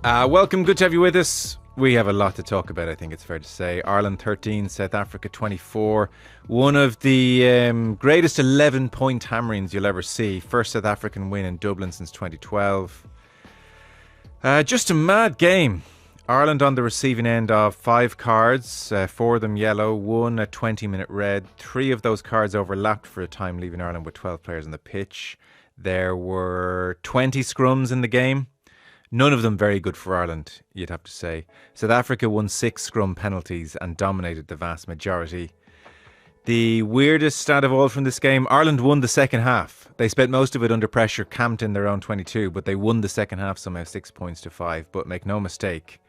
Welcome, good to have you with us. We have a lot to talk about, I think it's fair to say. Ireland 13, South Africa 24. One of the greatest 11-point hammerings you'll ever see. First South African win in Dublin since 2012. Just a mad game. Ireland on the receiving end of 5 cards, 4 of them yellow, 1 a 20-minute red. 3 of those cards overlapped for a time, leaving Ireland with 12 players on the pitch. There were 20 scrums in the game. None of them very good for Ireland, you'd have to say. South Africa won 6 scrum penalties and dominated the vast majority. The weirdest stat of all from this game, Ireland won the second half. They spent most of it under pressure, camped in their own 22, but they won the second half somehow 6 points to 5. But make no mistake,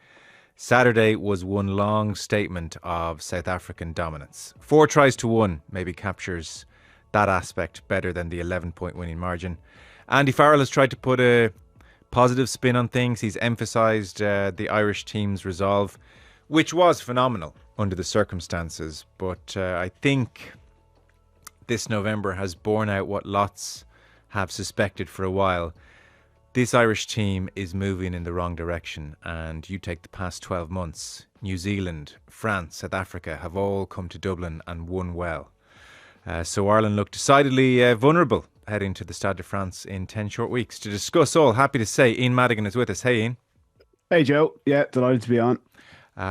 Saturday was one long statement of South African dominance. 4 tries to 1 maybe captures that aspect better than the 11-point winning margin. Andy Farrell has tried to put a positive spin on things. He's emphasised the Irish team's resolve, which was phenomenal under the circumstances. But I think this November has borne out what lots have suspected for a while. This Irish team is moving in the wrong direction. And you take the past 12 months, New Zealand, France, South Africa have all come to Dublin and won well. So Ireland looked decidedly vulnerable heading to the Stade de France in 10 short weeks. To discuss all, happy to say Ian Madigan is with us. Hey Ian. Hey Joe, yeah, delighted to be on.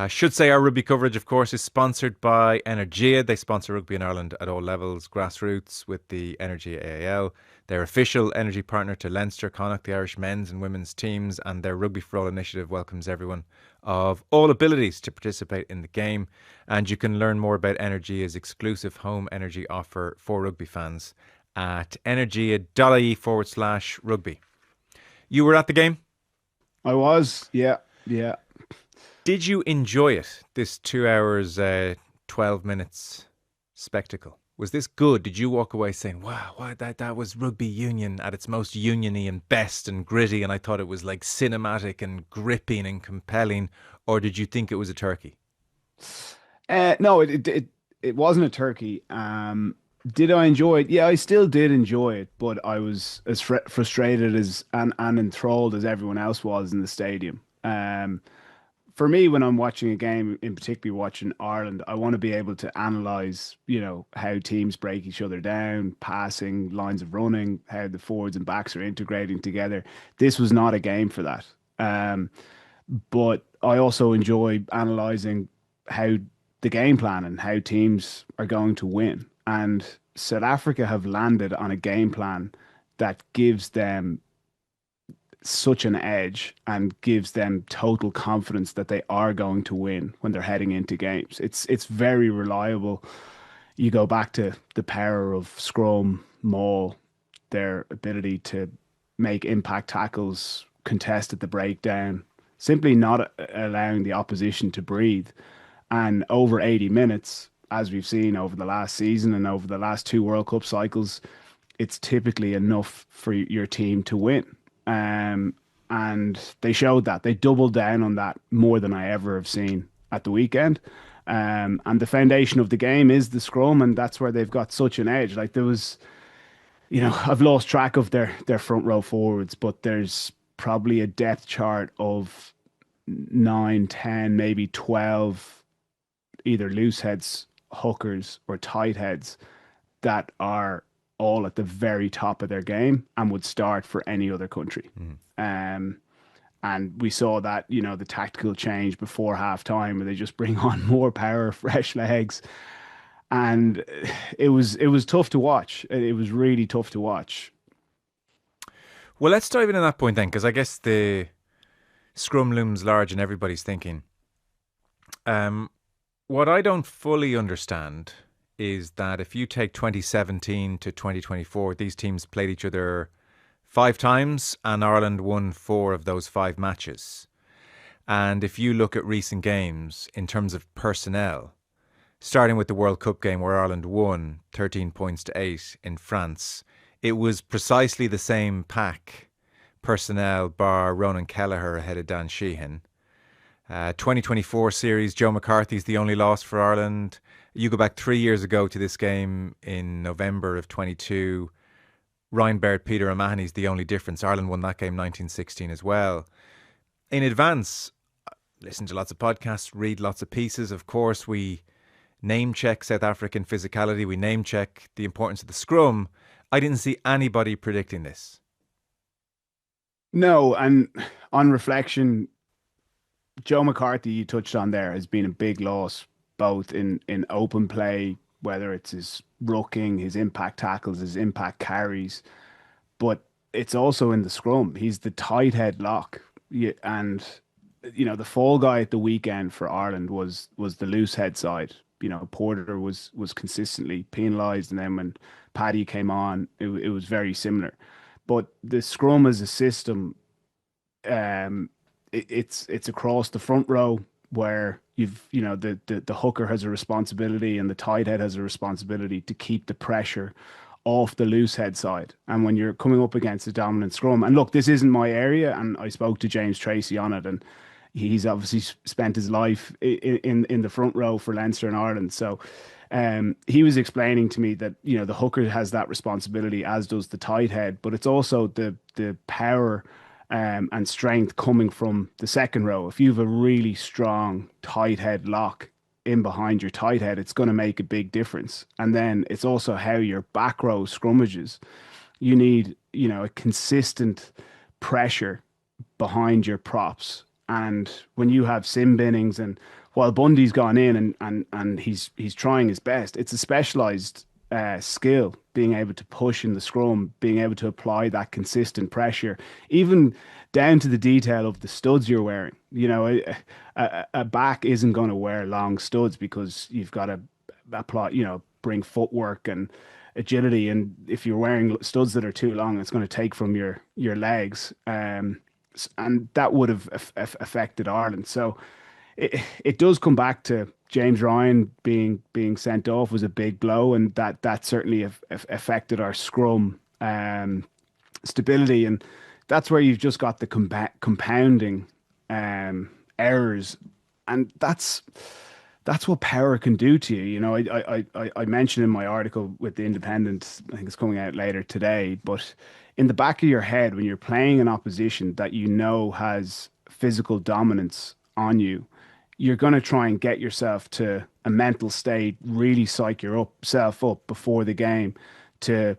Should say our rugby coverage, of course, is sponsored by Energia. They sponsor rugby in Ireland at all levels, grassroots with the Energia AAL. Their official energy partner to Leinster, Connacht, the Irish men's and women's teams, and their Rugby for All initiative welcomes everyone of all abilities to participate in the game. And you can learn more about Energia's exclusive home energy offer for rugby fans at energia.ie/rugby. You were at the game? I was, yeah. Did you enjoy it, this 2 hours, 12 minutes spectacle? Was this good? Did you walk away saying, wow, that was rugby union at its most uniony and best and gritty, and I thought it was like cinematic and gripping and compelling, or did you think it was a turkey? No, it wasn't a turkey. Did I enjoy it? Yeah, I still did enjoy it, but I was as frustrated as and enthralled as everyone else was in the stadium. For me, when I'm watching a game, in particular watching Ireland, I want to be able to analyze, how teams break each other down, passing, lines of running, how the forwards and backs are integrating together. This was not a game for that. But I also enjoy analyzing how the game plan and how teams are going to win. And South Africa have landed on a game plan that gives them such an edge and gives them total confidence that they are going to win when they're heading into games. It's very reliable. You go back to the power of scrum, maul, their ability to make impact tackles, contest at the breakdown, simply not allowing the opposition to breathe. And over 80 minutes, as we've seen over the last season and over the last 2 World Cup cycles, it's typically enough for your team to win. And they showed that. They doubled down on that more than I ever have seen at the weekend. And the foundation of the game is the scrum, and that's where they've got such an edge. Like there was, I've lost track of their front row forwards, but there's probably a depth chart of 9, 10, maybe 12, either loose heads, hookers, or tight heads that are all at the very top of their game and would start for any other country. And we saw that, the tactical change before half time where they just bring on more power, fresh legs. And it was tough to watch. It was really tough to watch. Well, let's dive into that point then, because I guess the scrum looms large in everybody's thinking. What I don't fully understand is that if you take 2017 to 2024, these teams played each other 5 times and Ireland won 4 of those 5 matches. And if you look at recent games in terms of personnel, starting with the World Cup game where Ireland won 13 points to 8 in France, it was precisely the same pack personnel bar Ronan Kelleher ahead of Dan Sheehan. 2024 series, Joe McCarthy's the only loss for Ireland. You go back 3 years ago to this game in November of 22. Ryan Baird, Peter O'Mahony's the only difference. Ireland won that game 1916 as well. in advance, listen to lots of podcasts, read lots of pieces. Of course, we name check South African physicality. We name check the importance of the scrum. I didn't see anybody predicting this. No, and on reflection, Joe McCarthy, you touched on there, has been a big loss, both in open play, whether it's his rucking, his impact tackles, his impact carries, but it's also in the scrum. He's the tight head lock. And the fall guy at the weekend for Ireland was the loose head side. Porter was consistently penalised, and then when Paddy came on, it was very similar. But the scrum as a system, it's across the front row where the hooker has a responsibility and the tight head has a responsibility to keep the pressure off the loose head side. And when you're coming up against a dominant scrum, and look, this isn't my area, and I spoke to James Tracy on it, and he's obviously spent his life in the front row for Leinster and Ireland. So he was explaining to me that the hooker has that responsibility, as does the tight head, but it's also the power and strength coming from the second row. If you have a really strong tight head lock in behind your tight head, it's going to make a big difference. And then it's also how your back row scrummages. You need, a consistent pressure behind your props. And when you have sim binnings, and while Bundy's gone in and he's trying his best, it's a specialized skill, being able to push in the scrum, being able to apply that consistent pressure, even down to the detail of the studs you're wearing. A back isn't going to wear long studs because you've got to apply, bring footwork and agility. And if you're wearing studs that are too long, it's going to take from your legs. And that would have affected Ireland. So it does come back to James Ryan being sent off was a big blow, and that certainly affected our scrum stability, and that's where you've just got the compounding errors, and that's what power can do to you. I mentioned in my article with the Independent, I think it's coming out later today, but in the back of your head when you're playing an opposition that has physical dominance on you, you're going to try and get yourself to a mental state, really psych yourself up before the game to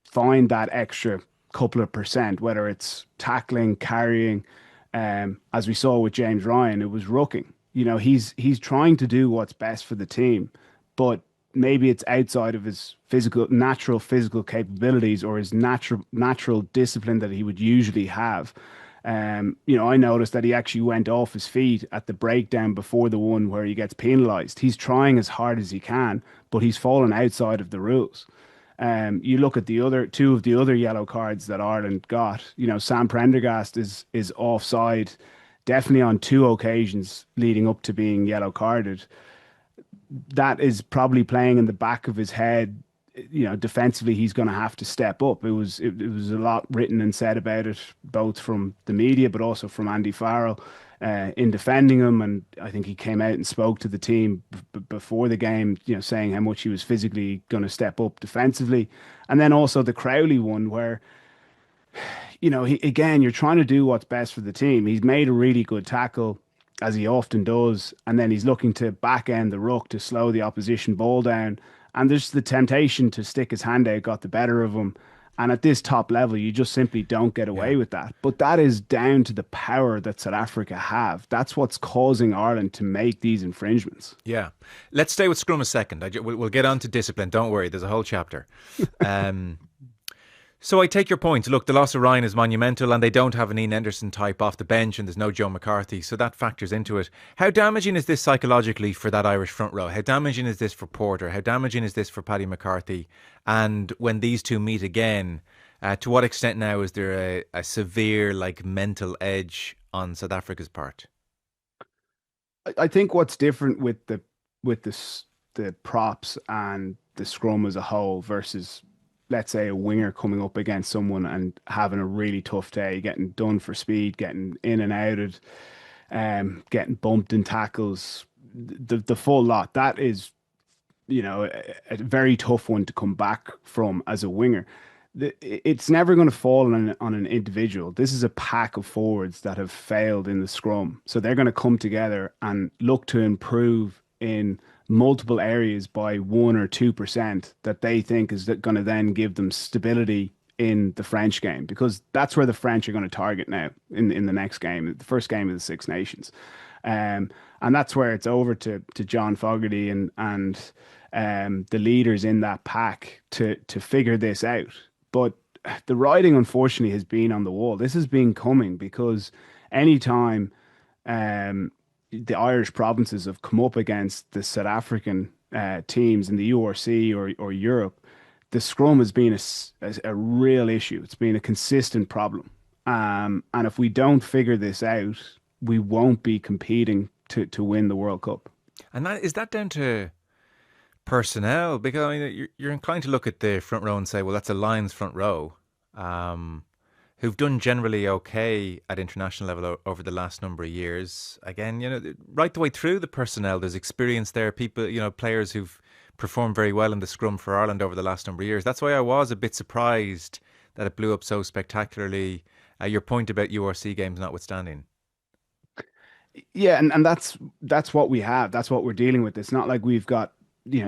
find that extra couple of percent, whether it's tackling, carrying. As we saw with James Ryan, it was rucking. He's trying to do what's best for the team, but maybe it's outside of his natural physical capabilities or his natural discipline that he would usually have. I noticed that he actually went off his feet at the breakdown before the one where he gets penalised. He's trying as hard as he can, but he's fallen outside of the rules. You look at the other two of the other yellow cards that Ireland got. Sam Prendergast is offside, definitely on two occasions leading up to being yellow carded. That is probably playing in the back of his head. Defensively, he's going to have to step up. It was a lot written and said about it, both from the media, but also from Andy Farrell in defending him. And I think he came out and spoke to the team before the game, saying how much he was physically going to step up defensively. And then also the Crowley one where, again, you're trying to do what's best for the team. He's made a really good tackle, as he often does, and then he's looking to back end the ruck to slow the opposition ball down. And there's the temptation to stick his hand out, got the better of him. And at this top level, you just simply don't get away with that. But that is down to the power that South Africa have. That's what's causing Ireland to make these infringements. Yeah. Let's stay with scrum a second. We'll get on to discipline. Don't worry. There's a whole chapter. So I take your point. Look, the loss of Ryan is monumental, and they don't have an Ian Anderson type off the bench, and there's no Joe McCarthy, so that factors into it. How damaging is this psychologically for that Irish front row? How damaging is this for Porter? How damaging is this for Paddy McCarthy? And when these two meet again, to what extent now is there a severe mental edge on South Africa's part? I think what's different with the props and the scrum as a whole versus, let's say, a winger coming up against someone and having a really tough day, getting done for speed, getting in and outed, getting bumped in tackles, the full lot. That is, a very tough one to come back from as a winger. it's never going to fall on an individual. This is a pack of forwards that have failed in the scrum. So they're going to come together and look to improve in multiple areas by 1 or 2% that they think is going to then give them stability in the French game, because that's where the French are going to target now in the next game, the first game of the Six Nations. And that's where it's over to John Fogarty and the leaders in that pack to figure this out. But the writing, unfortunately, has been on the wall. This has been coming because anytime the Irish provinces have come up against the South African teams in the URC or Europe, the scrum has been a real issue. It's been a consistent problem. And if we don't figure this out, we won't be competing to win the World Cup. And is that down to personnel? Because I mean, you're inclined to look at the front row and say, well, that's a Lions front row, who've done generally okay at international level over the last number of years. Again, right the way through the personnel, there's experience there. People, players who've performed very well in the scrum for Ireland over the last number of years. That's why I was a bit surprised that it blew up so spectacularly. Your point about URC games notwithstanding. Yeah, and that's what we have. That's what we're dealing with. It's not like we've got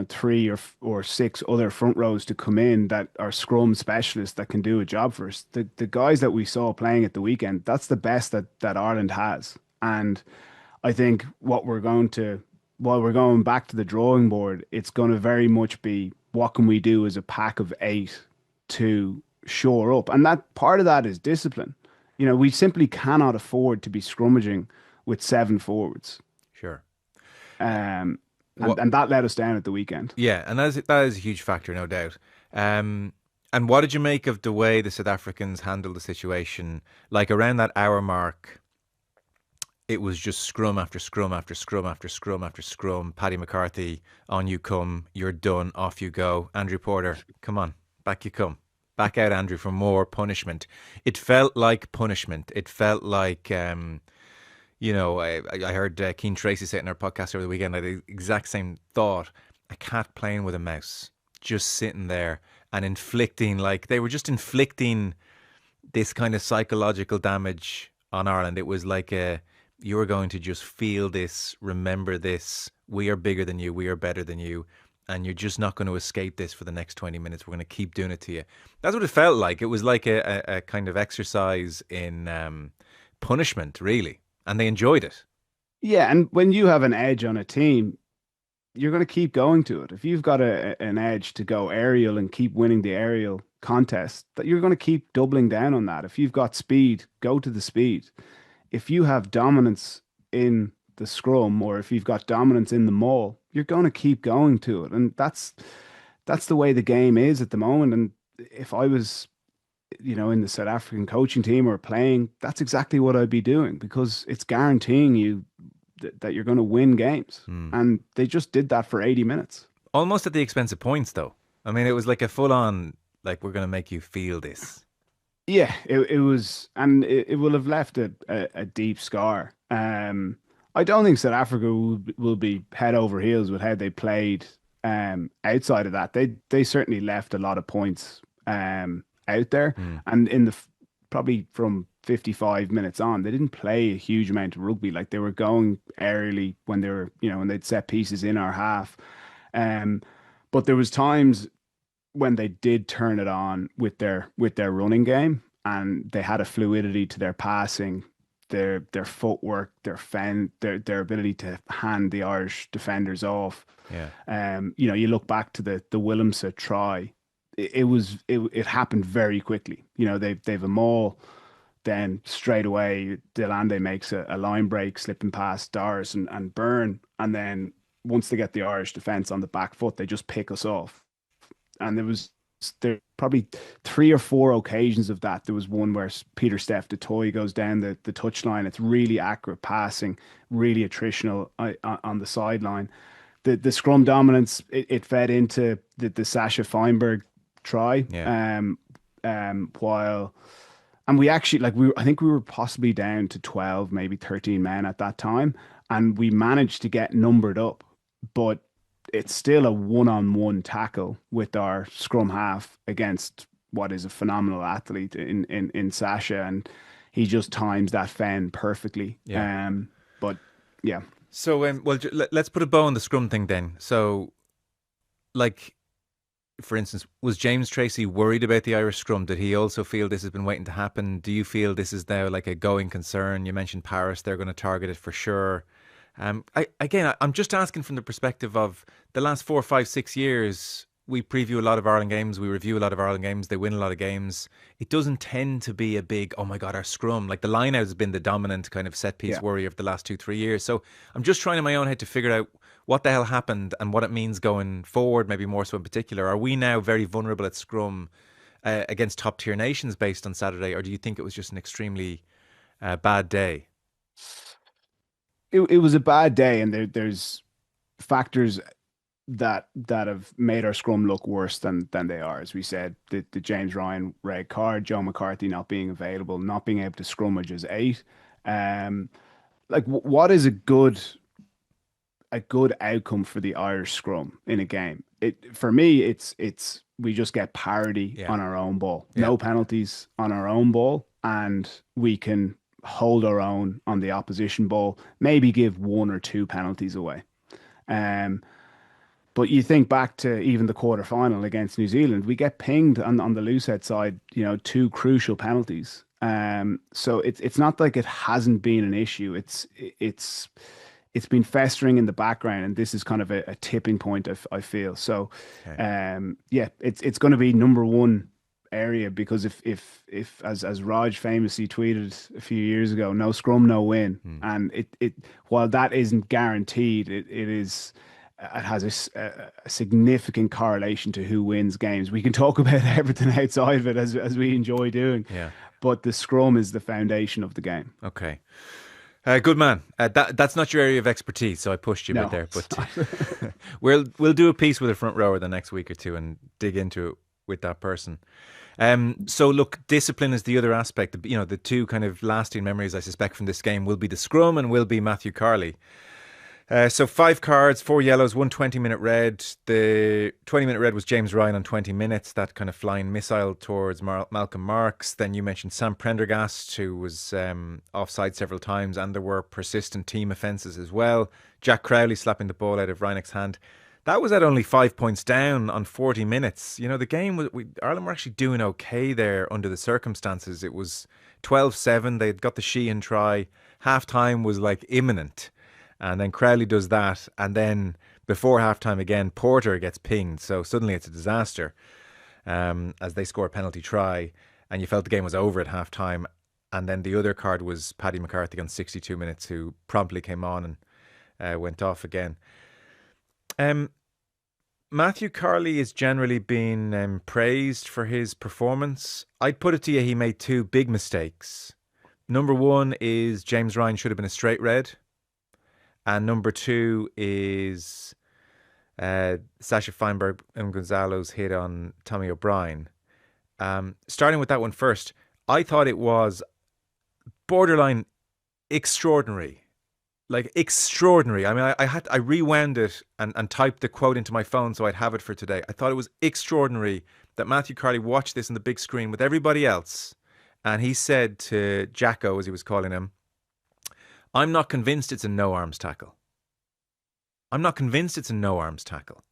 three or six other front rows to come in that are scrum specialists that can do a job for us. The guys that we saw playing at the weekend, that's the best that Ireland has. And I think while we're going back to the drawing board, it's going to very much be what can we do as a pack of eight to shore up. And that part of that is discipline. We simply cannot afford to be scrummaging with seven forwards. Sure. And that let us down at the weekend. Yeah, and that is a huge factor, no doubt. And what did you make of the way the South Africans handled the situation? Like around that hour mark, it was just scrum after scrum after scrum after scrum after scrum. Paddy McCarthy, on you come, you're done, off you go. Andrew Porter, come on, back you come. Back out, Andrew, for more punishment. It felt like punishment. It felt like... I heard Keen Tracy say it in our podcast over the weekend. I had the exact same thought. A cat playing with a mouse, just sitting there and inflicting, they were just inflicting this kind of psychological damage on Ireland. It was like you are going to just feel this, remember this. We are bigger than you. We are better than you. And you're just not going to escape this for the next 20 minutes. We're going to keep doing it to you. That's what it felt like. It was like a kind of exercise in punishment, really. And they enjoyed it. Yeah, and when you have an edge on a team, you're going to keep going to it. If you've got an edge to go aerial and keep winning the aerial contest, that you're going to keep doubling down on that. If you've got speed, go to the speed. If you have dominance in the scrum, or if you've got dominance in the maul, you're going to keep going to it. And that's the way the game is at the moment. And if I was in the South African coaching team or playing, that's exactly what I'd be doing, because it's guaranteeing you that you're going to win games. And they just did that for 80 minutes. Almost at the expense of points, though. I mean, it was like a full-on, we're going to make you feel this. Yeah, it was, and it will have left a deep scar. I don't think South Africa will be head over heels with how they played outside of that. They certainly left a lot of points out there, and in the probably from 55 minutes on, they didn't play a huge amount of rugby. Like, they were going aerially when they were when they'd set pieces in our half, but there was times when they did turn it on with their running game, and they had a fluidity to their passing, their footwork, their ability to hand the Irish defenders off. Yeah. You look back to the Willemse try. It happened very quickly. They've a maul, then straight away Delande makes a line break, slipping past Doris and Byrne, and then once they get the Irish defence on the back foot, they just pick us off. And there probably 3 or 4 occasions of that. There was one where Peter Steph du Toit goes down the touchline. It's really accurate passing, really attritional on the sideline. The scrum dominance, it fed into the Sasha Feinberg try. Yeah. And we actually, I think we were possibly down to 12, maybe 13 men at that time, and we managed to get numbered up, but it's still a one-on-one tackle with our scrum half against what is a phenomenal athlete in Sasha, and he just times that fen perfectly. Yeah. But yeah. So, well, let's put a bow on the scrum thing then. So, like, for instance, was James Tracy worried about the Irish scrum? Did he also feel this has been waiting to happen? Do you feel this is now like a going concern? You mentioned Paris; they're going to target it for sure. I'm just asking from the perspective of the last 4, 5, 6 years. We preview a lot of Ireland games. We review a lot of Ireland games. They win a lot of games. It doesn't tend to be a big, oh my God, our scrum. Like the line out has been the dominant kind of set piece Yeah. worry of the last 2, 3 years. So I'm just trying in my own head to figure out what the hell happened and what it means going forward, maybe more so in particular. Are we now very vulnerable at scrum against top tier nations based on Saturday, or do you think it was just an extremely bad day? It was a bad day, and there's factors that have made our scrum look worse than they are. As we said, the James Ryan red card, Joe McCarthy not being available, not being able to scrummage as eight. Um, like what is a good outcome for the Irish scrum in a game? It for me, it's we just get parity Yeah, on our own ball, yeah, no penalties on our own ball, and we can hold our own on the opposition ball. Maybe give one or two penalties away. Um, but you think back to even the quarter final against New Zealand, we get pinged on the loosehead side, two crucial penalties. So it's not like it hasn't been an issue. It's been festering in the background, and this is kind of a tipping point. I feel so. okay. Yeah, it's going to be number one area, because if as Raj famously tweeted a few years ago, no scrum, no win, Hmm. and it while that isn't guaranteed, it has a significant correlation to who wins games. We can talk about everything outside of it as we enjoy doing, Yeah. but the scrum is the foundation of the game. Okay. Good man. That's not your area of expertise, so I pushed you a bit No, there. it's But not. we'll do a piece with a front rower the next week or two and dig into it with that person. So look, discipline is the other aspect. The two kind of lasting memories I suspect from this game will be the scrum and will be Matthew Carley. So 5 cards, 4 yellows, one 20-minute red. The 20-minute red was James Ryan on 20 minutes, that kind of flying missile towards Malcolm Marks. Then you mentioned Sam Prendergast, who was offside several times, and there were persistent team offences as well. Jack Crowley slapping the ball out of Reinach's hand. That was at only 5 points down on 40 minutes. The game was, Ireland were actually doing okay there under the circumstances. It was 12-7. They'd got the Sheehan try. Half time was like imminent. And then Crowley does that. And then before halftime again, Porter gets pinged. So suddenly it's a disaster as they score a penalty try. And you felt the game was over at halftime. And then the other card was Paddy McCarthy on 62 minutes, who promptly came on and went off again. Um, Matthew Carley is generally being praised for his performance. I'd put it to you, he made two big mistakes. Number one is James Ryan should have been a straight red. And number two is Sasha Feinberg and Gonzalo's hit on Tommy O'Brien. Starting with that one first, I thought it was borderline extraordinary. Like extraordinary. I mean, I rewound it and typed the quote into my phone so I'd have it for today. I thought it was extraordinary that Matthew Carley watched this on the big screen with everybody else, and he said to Jacko, as he was calling him, I'm not convinced it's a no arms tackle. I'm not convinced it's a no arms tackle,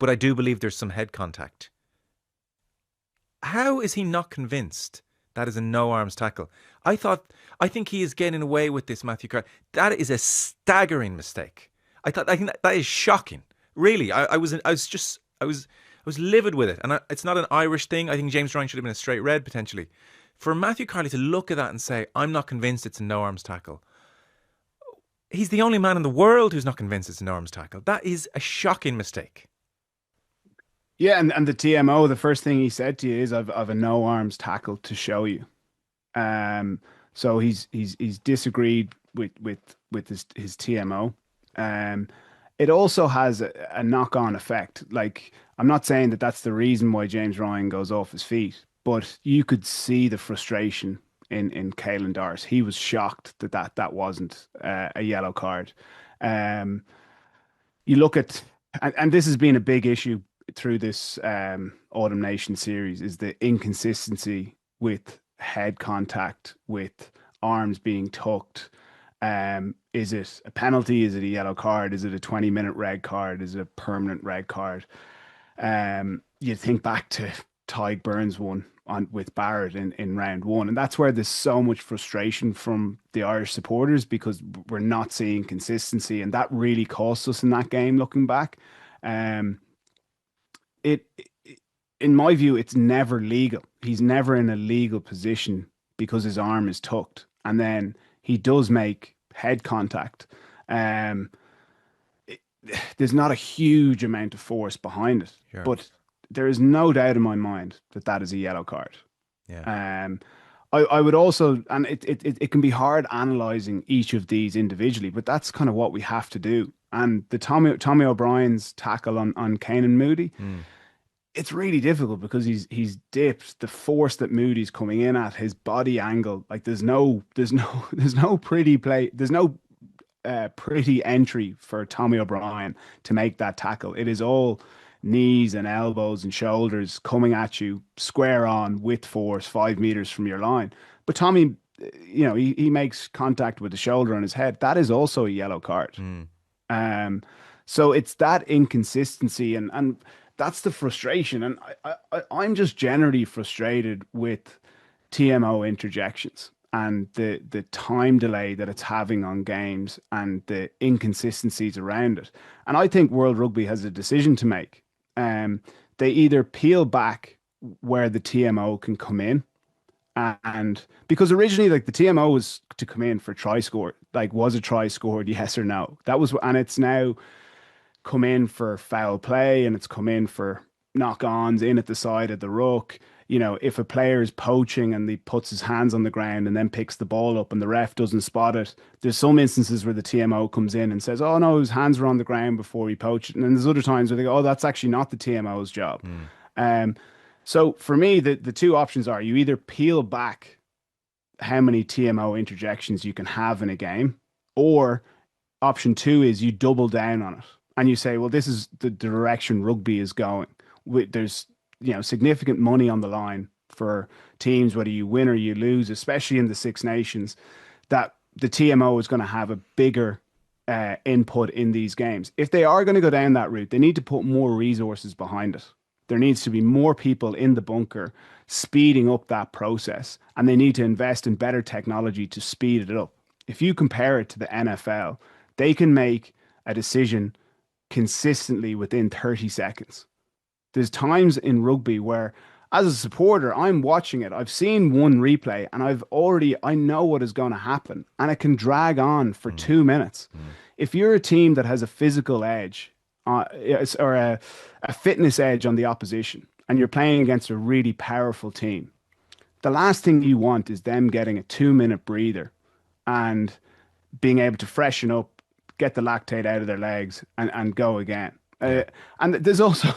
but I do believe there's some head contact. How is he not convinced that is a no arms tackle? I think he is getting away with this, Matthew Carr. That is a staggering mistake. I think that is shocking. Really, I was livid with it, and it's not an Irish thing. I think James Ryan should have been a straight red potentially. For Matthew Carley to look at that and say, I'm not convinced it's a no arms tackle. He's the only man in the world who's not convinced it's an arms tackle. That is a shocking mistake. Yeah, and the TMO, the first thing he said to you is, I've a no arms tackle to show you. Um, so he's disagreed with his TMO. It also has a knock-on effect. Like, I'm not saying that that's the reason why James Ryan goes off his feet, but you could see the frustration in Caelan Doris. He was shocked that wasn't a yellow card. You look at, and this has been a big issue through this Autumn Nation series is the inconsistency with head contact, with arms being tucked. Is it a penalty? Is it a yellow card? Is it a 20-minute red card? Is it a permanent red card? You think back to Tyg Burns one on with Barrett in round one, and that's where there's so much frustration from the Irish supporters because we're not seeing consistency, and that really cost us in that game. Looking back, um, it in my view, it's never legal. He's never in a legal position because his arm is tucked, and then he does make head contact. Um, there's not a huge amount of force behind it, Sure. but there is no doubt in my mind that that is a yellow card. Yeah. I would also, and it can be hard analyzing each of these individually, but that's kind of what we have to do. And the Tommy O'Brien's tackle on Kane and Moody, it's really difficult because he's dipped. The force that Moody's coming in at, his body angle, like there's no pretty play, there's no pretty entry for Tommy O'Brien to make that tackle. It is all knees and elbows and shoulders coming at you square on with force 5 meters from your line. But Tommy, he makes contact with the shoulder on his head. That is also a yellow card. So it's that inconsistency and that's the frustration. And I'm just generally frustrated with TMO interjections and the time delay that it's having on games and the inconsistencies around it. And I think World Rugby has a decision to make. They either peel back where the TMO can come in, and because originally like the TMO was to come in for try score, like was a try scored, yes or no? That was, and it's now come in for foul play and it's come in for knock-ons in at the side of the ruck. If a player is poaching and he puts his hands on the ground and then picks the ball up and the ref doesn't spot it, there's some instances where the TMO comes in and says, oh no, his hands were on the ground before he poached it. And then there's other times where they go, oh, that's actually not the TMO's job. So for me, the two options are you either peel back how many TMO interjections you can have in a game, or option two is you double down on it and you say, well, this is the direction rugby is going. There's significant money on the line for teams, whether you win or you lose, especially in the Six Nations, that the TMO is going to have a bigger input in these games. If they are going to go down that route, they need to put more resources behind it. There needs to be more people in the bunker speeding up that process, and they need to invest in better technology to speed it up. If you compare it to the NFL, they can make a decision consistently within 30 seconds. There's times in rugby where, as a supporter, I'm watching it. I've seen one replay and I know what is going to happen, and it can drag on for 2 minutes. If you're a team that has a physical edge or a fitness edge on the opposition, and you're playing against a really powerful team, the last thing you want is them getting a 2-minute breather and being able to freshen up, get the lactate out of their legs, and go again. And there's also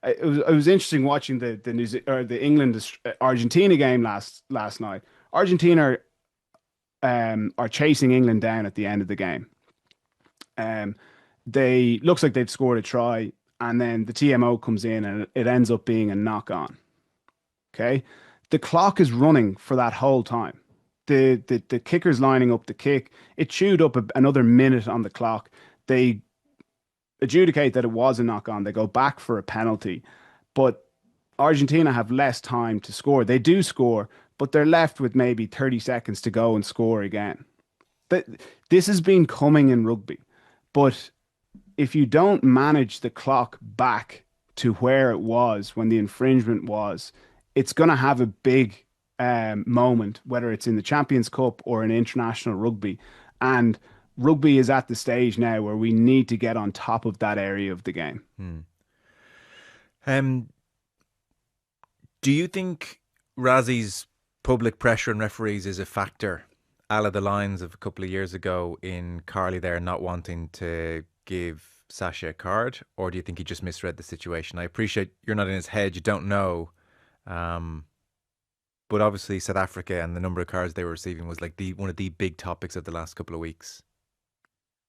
it was interesting watching the England Argentina game last night. Argentina are chasing England down at the end of the game. They looks like they've scored a try, and then the TMO comes in and it ends up being a knock on. Okay, the clock is running for that whole time. The kicker's lining up the kick. It chewed up another minute on the clock. They adjudicate that it was a knock on. They go back for a penalty, but Argentina have less time to score. They do score, but they're left with maybe 30 seconds to go and score again. This has been coming in rugby, but if you don't manage the clock back to where it was when the infringement was, it's going to have a big moment, whether it's in the Champions Cup or in international rugby. And rugby is at the stage now where we need to get on top of that area of the game. Do you think Razzie's public pressure on referees is a factor, a la the lines of a couple of years ago in Carly there not wanting to give Sasha a card, or do you think he just misread the situation? I appreciate you're not in his head, you don't know, but obviously South Africa and the number of cards they were receiving was like one of the big topics of the last couple of weeks.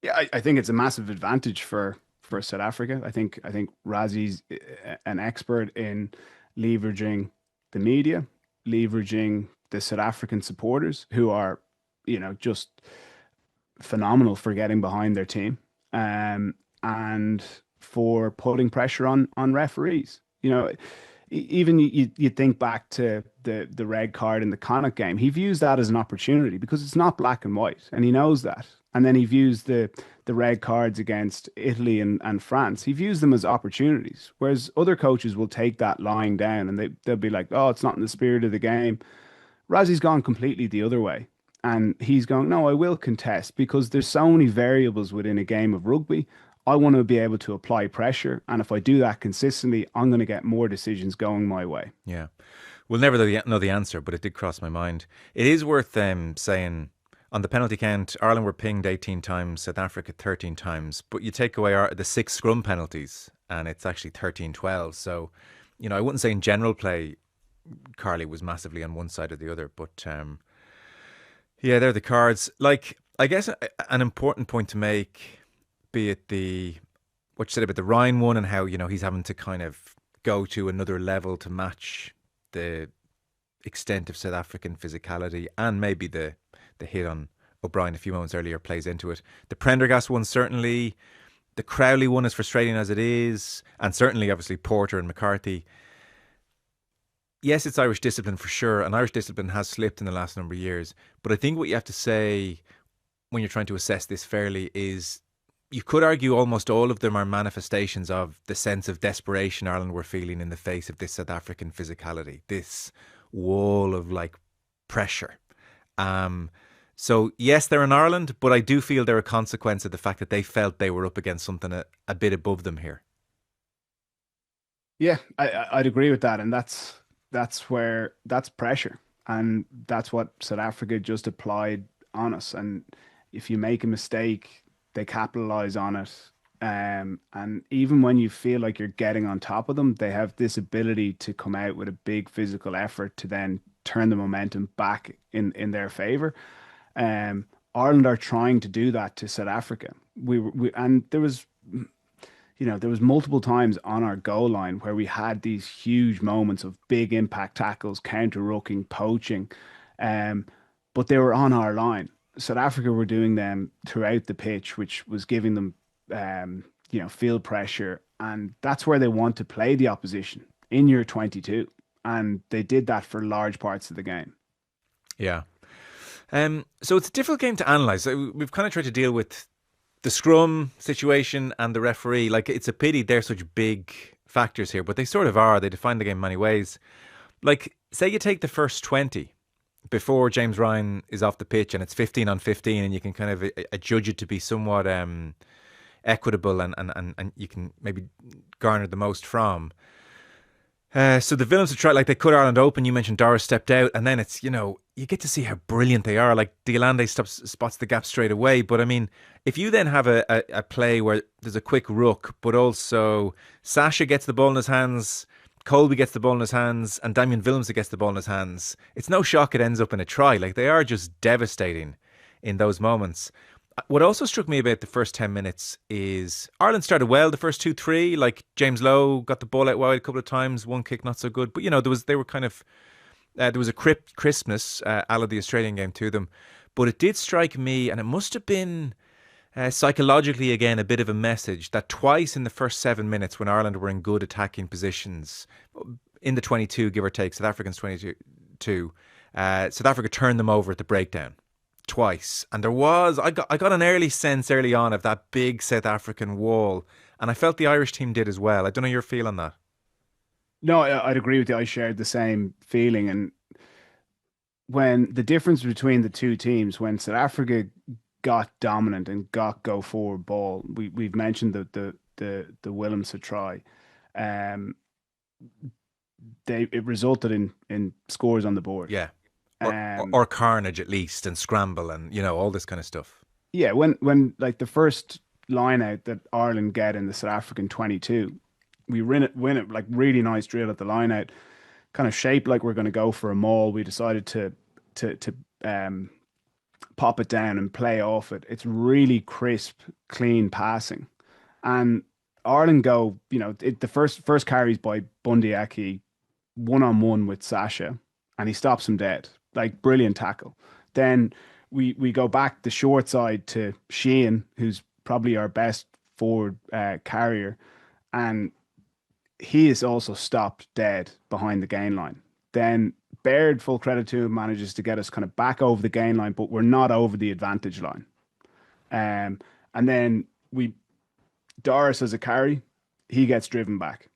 Yeah, I think it's a massive advantage for for South Africa. I think Razi's an expert in leveraging the media, leveraging the South African supporters who are, just phenomenal for getting behind their team, and for putting pressure on referees. Even you think back to the red card in the Connacht game. He views that as an opportunity because it's not black and white, and he knows that. And then he views the red cards against Italy and France. He views them as opportunities, whereas other coaches will take that lying down and they'll be like, "Oh, it's not in the spirit of the game." Razi's gone completely the other way. And he's going, no, I will contest because there's so many variables within a game of rugby. I want to be able to apply pressure. And if I do that consistently, I'm going to get more decisions going my way. Yeah. We'll never know the answer, but it did cross my mind. It is worth saying on the penalty count, Ireland were pinged 18 times, South Africa 13 times. But you take away the 6 scrum penalties and it's actually 13-12. So, I wouldn't say in general play, Carly was massively on one side or the other. But yeah, they're the cards. Like, I guess an important point to make, be it what you said about the Ryan one and how, he's having to kind of go to another level to match the extent of South African physicality, and maybe the hit on O'Brien a few moments earlier plays into it. The Prendergast one, certainly. The Crowley one, as frustrating as it is, and certainly, obviously, Porter and McCarthy. Yes, it's Irish discipline for sure, and Irish discipline has slipped in the last number of years. But I think what you have to say when you're trying to assess this fairly is you could argue almost all of them are manifestations of the sense of desperation Ireland were feeling in the face of this South African physicality, this wall of pressure. So yes, they're in Ireland, but I do feel they're a consequence of the fact that they felt they were up against something a bit above them here. Yeah, I'd agree with that, and that's pressure, and that's what South Africa just applied on us. And if you make a mistake, they capitalize on it. And even when you feel like you're getting on top of them, they have this ability to come out with a big physical effort to then turn the momentum back in their favor. Ireland are trying to do that to South Africa. And there was multiple times on our goal line where we had these huge moments of big impact tackles, counter rucking, poaching, but they were on our line. South Africa were doing them throughout the pitch, which was giving them, field pressure, and that's where they want to play the opposition in your 22, and they did that for large parts of the game. Yeah. So it's a difficult game to analyse. We've kind of tried to deal with the scrum situation and the referee. It's a pity they're such big factors here, but they sort of are. They define the game in many ways. Say you take the first 20 before James Ryan is off the pitch and it's 15 on 15 and you can kind of judge it to be somewhat equitable and you can maybe garner the most from. So the Villains have tried, they cut Ireland open. You mentioned Doris stepped out, and then it's, you get to see how brilliant they are. Diolande spots the gap straight away. But I mean, if you then have a play where there's a quick ruck, but also Sasha gets the ball in his hands, Colby gets the ball in his hands, and Damien Willems gets the ball in his hands, it's no shock it ends up in a try. They are just devastating in those moments. What also struck me about the first 10 minutes is Ireland started well the first 2-3. James Lowe got the ball out wide a couple of times, one kick not so good. But, there was a crispness out of the Australian game to them. But it did strike me, and it must have been psychologically, again, a bit of a message that twice in the first 7 minutes when Ireland were in good attacking positions, in the 22, give or take, South Africans 22, South Africa turned them over at the breakdown. Twice, and I got an early sense early on of that big South African wall, and I felt the Irish team did as well. I don't know your feel on that. No, I'd agree with you. I shared the same feeling, and when the difference between the two teams, when South Africa got dominant and got go forward ball, we've mentioned the Willems to try, it resulted in scores on the board. Yeah. Or carnage at least, and scramble and all this kind of stuff. Yeah, when the first line out that Ireland get in the South African 22, we win it really nice drill at the line out, kind of shaped like we're going to go for a maul. We decided to pop it down and play off it. It's really crisp, clean passing, and Ireland go, the first carries by Bundy Aki, 1-on-1 with Sasha, and he stops him dead. Like, brilliant tackle. Then we go back the short side to Sheehan, who's probably our best forward carrier, and he is also stopped dead behind the gain line. Then Baird, full credit to him, manages to get us kind of back over the gain line, but we're not over the advantage line. And then Doris has a carry, he gets driven back.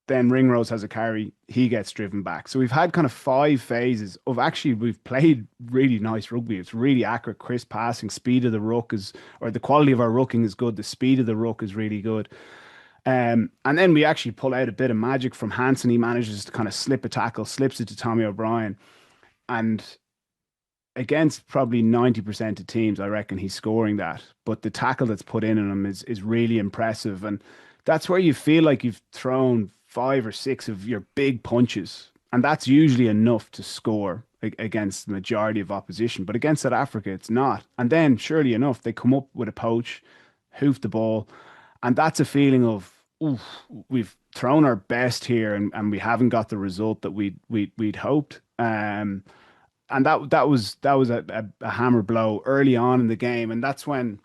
Then Ringrose has a carry, he gets driven back. So we've had kind of 5 phases of actually we've played really nice rugby. It's really accurate, crisp passing, speed of the ruck or the quality of our rucking is good. The speed of the ruck is really good. And then we actually pull out a bit of magic from Hansen. He manages to kind of slip a tackle, slips it to Tommy O'Brien. And against probably 90% of teams, I reckon he's scoring that. But the tackle that's put in on him is really impressive. And that's where you feel like you've thrown 5 or 6 of your big punches. And that's usually enough to score against the majority of opposition. But against South Africa, it's not. And then, surely enough, they come up with a poach, hoof the ball. And that's a feeling of, oof, we've thrown our best here and we haven't got the result that we'd hoped. And that was a hammer blow early on in the game. And that's when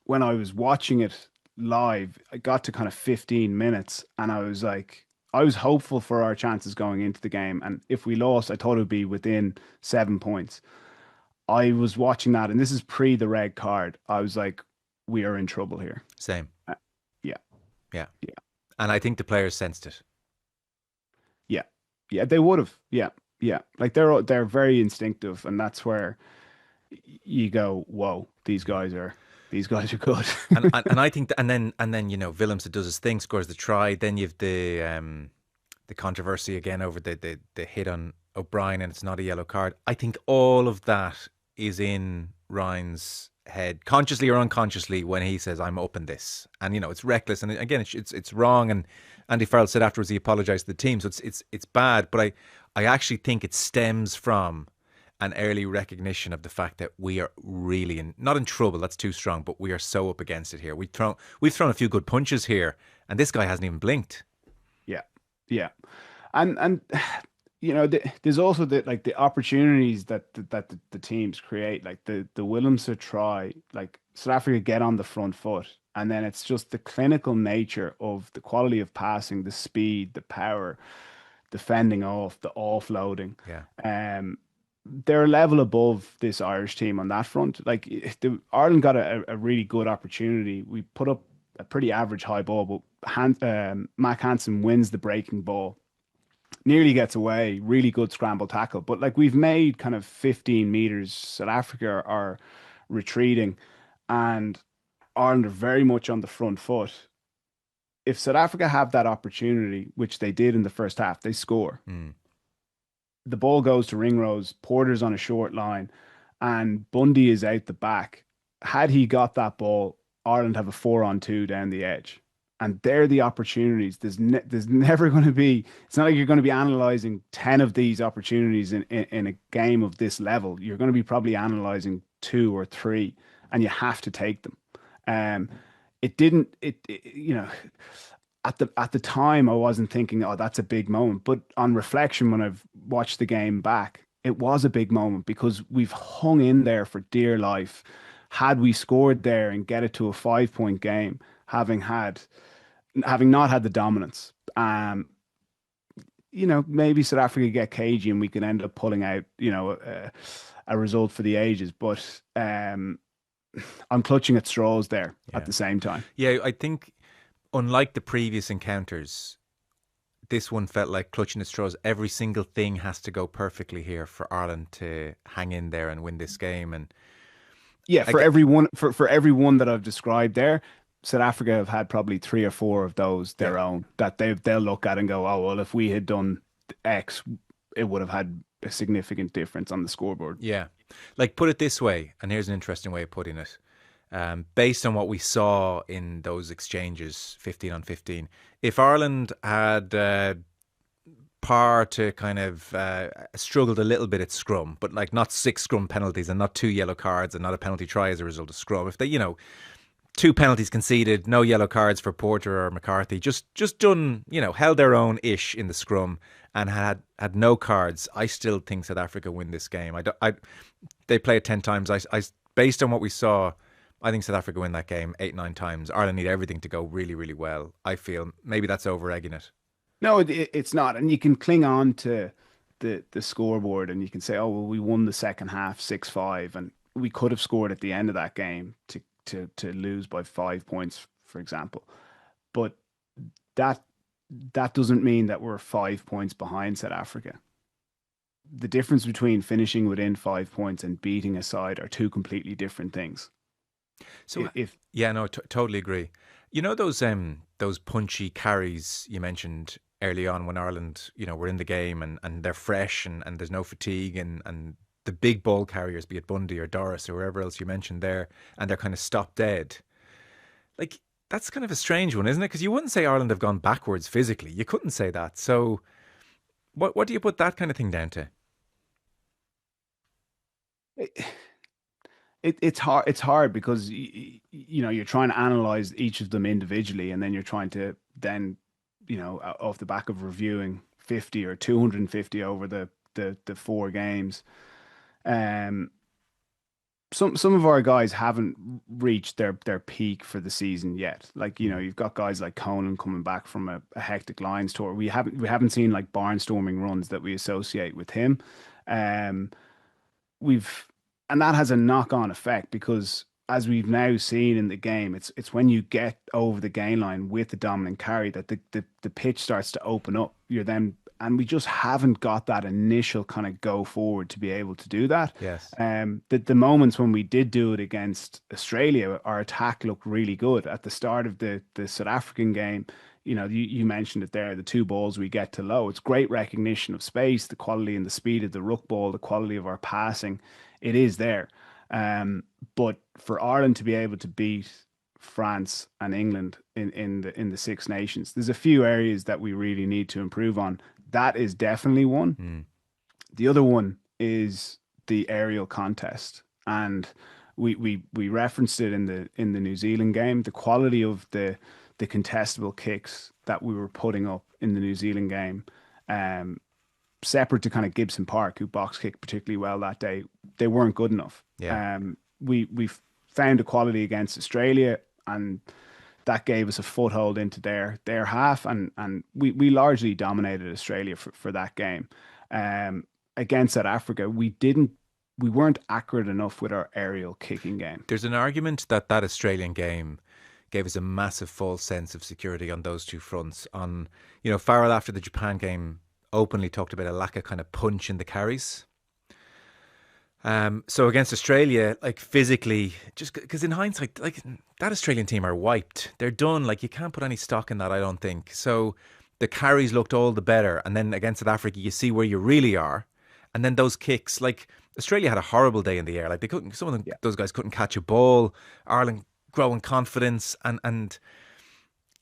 I was watching it live, I got to kind of 15 minutes and I was like, I was hopeful for our chances going into the game. And if we lost, I thought it would be within 7 points. I was watching that, and this is pre the red card. I was like, we are in trouble here. Same. Yeah. Yeah. And I think the players sensed it. Yeah, they would have. Yeah. Like they're very instinctive, and that's where you go, whoa, these guys are good. and I think and then Willems does his thing, scores the try. Then you've the controversy again over the hit on O'Brien, and it's not a yellow card. I think all of that is in Ryan's head, consciously or unconsciously, when he says, "I'm up in this," and it's reckless, and again it's wrong. And Andy Farrell said afterwards he apologised to the team, so it's bad. But I actually think it stems from an early recognition of the fact that we are really not in trouble. That's too strong, but we are so up against it here. We've thrown a few good punches here, and this guy hasn't even blinked. Yeah, and there's also the opportunities that the teams create, like the Willems to try, like South Africa get on the front foot, and then it's just the clinical nature of the quality of passing, the speed, the power, defending off, the offloading. Yeah. They're a level above this Irish team on that front. Like Ireland got a really good opportunity. We put up a pretty average high ball, but Mac Hansen wins the breaking ball, nearly gets away, really good scramble tackle. But like we've made kind of 15 meters, South Africa are retreating, and Ireland are very much on the front foot. If South Africa have that opportunity, which they did in the first half, they score. The ball goes to Ringrose, Porter's on a short line, and Bundy is out the back. Had he got that ball, Ireland have a 4-on-2 down the edge. And they're the opportunities. There's never going to be, it's not like you're going to be analysing 10 of these opportunities in a game of this level. You're going to be probably analysing 2 or 3, and you have to take them. At the time, I wasn't thinking, oh, that's a big moment. But on reflection, when I've watched the game back, it was a big moment because we've hung in there for dear life. Had we scored there and get it to a 5-point game, having not had the dominance, maybe South Africa get cagey and we could end up pulling out, a result for the ages. But I'm clutching at straws there at the same time. Yeah, I think, unlike the previous encounters, this one felt like clutching at straws. Every single thing has to go perfectly here for Ireland to hang in there and win this game. And for everyone that I've described there, South Africa have had probably 3 or 4 of those their own that they'll look at and go, oh well, if we had done X, it would have had a significant difference on the scoreboard. Yeah, like put it this way, and here's an interesting way of putting it. Based on what we saw in those exchanges, 15 on 15, if Ireland had par to kind of struggled a little bit at scrum, but like not 6 scrum penalties and not 2 yellow cards and not a penalty try as a result of scrum, if they, 2 penalties conceded, no yellow cards for Porter or McCarthy. Just done, held their own ish in the scrum and had no cards. I still think South Africa win this game. They play it 10 times. Based on what we saw, I think South Africa win that game 8, 9 times. Ireland need everything to go really, really well. I feel maybe that's over egging it. No, it's not. And you can cling on to the scoreboard and you can say, oh, well, we won the second half 6-5, and we could have scored at the end of that game to lose by 5 points, for example. But that that doesn't mean that we're 5 points behind South Africa. The difference between finishing within 5 points and beating a side are two completely different things. So If yeah, no, totally agree. You know those punchy carries you mentioned early on when Ireland, were in the game and they're fresh and there's no fatigue and the big ball carriers, be it Bundy or Doris or whoever else you mentioned there, and they're kind of stopped dead. Like that's kind of a strange one, isn't it? Because you wouldn't say Ireland have gone backwards physically. You couldn't say that. So what do you put that kind of thing down to? it's hard, because you're trying to analyze each of them individually, and then you're trying to then off the back of reviewing 50 or 250 over the four games. Um, some of our guys haven't reached their peak for the season yet. Like, you've got guys like Conan coming back from a hectic Lions tour. We haven't seen like barnstorming runs that we associate with him. Um, we've and that has a knock-on effect, because as we've now seen in the game, it's when you get over the gain line with the dominant carry that the pitch starts to open up. And we just haven't got that initial kind of go forward to be able to do that. Yes. The moments when we did do it against Australia, our attack looked really good at the start of the South African game. You mentioned it there, the two balls we get to low. It's great recognition of space, the quality and the speed of the ruck ball, the quality of our passing. It is there. But for Ireland to be able to beat France and England in the Six Nations, there's a few areas that we really need to improve on. That is definitely one. Mm. The other one is the aerial contest, and we referenced it in the New Zealand game. The quality of the contestable kicks that we were putting up in the New Zealand game, separate to kind of Gibson Park, who box kicked particularly well that day, they weren't good enough. Yeah. We found a quality against Australia, and that gave us a foothold into their half, and we largely dominated Australia for that game. Against South Africa, we weren't accurate enough with our aerial kicking game. There's an argument that Australian game gave us a massive false sense of security on those two fronts. Farrell after the Japan game openly talked about a lack of kind of punch in the carries. So against Australia, like physically, just because in hindsight, like that Australian team are wiped. They're done. Like you can't put any stock in that, I don't think. So the carries looked all the better. And then against South Africa, you see where you really are. And then those kicks, like Australia had a horrible day in the air. Like they couldn't, some of them, Yeah. those guys couldn't catch a ball. Ireland growing confidence. And